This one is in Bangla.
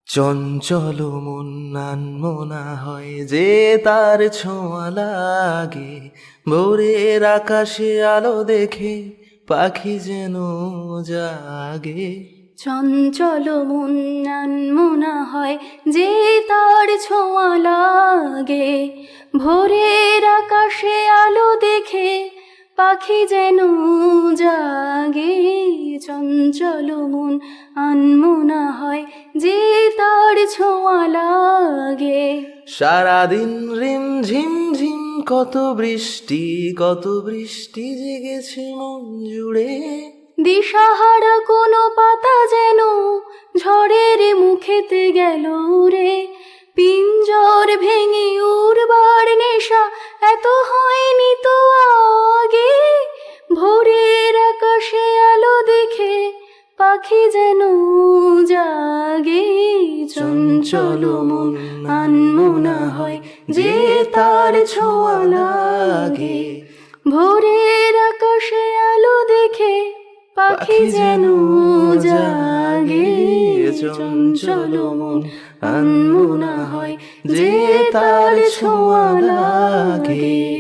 চঞ্চল মন আনমনা হয় যে তার ছোঁয়া লাগে। ভোরের আকাশে আলো দেখে পাখি যেন জাগে। চঞ্চল মন আনমনা হয় যে তার ছোঁয়া লাগে। ভোরের আকাশে আলো দেখে পাখি যেন জাগে। চঞ্চল মন আনমনা হয় যে তার ছোঁয়া লাগে। সারাদিন রিম ঝিম ঝিম কত বৃষ্টি জেগেছে মন জুড়ে। দিশাহারা কোনো পাতা যেন ঝড়ের মুখেতে গেল রে। পিঞ্জর ভেঙে উড়বার নেশা এত হয়নি তো আগে। ভোরের আকাশে আলো দেখে পাখি যেন জাগে। চঞ্চল মন আনমনা হয় যে তার ছোঁয়া লাগে। ভোরের আকাশে আলো দেখে পাখি যেন জাগে। চঞ্চল মন আনমনা হয় যে তার ছোঁয়া লাগে।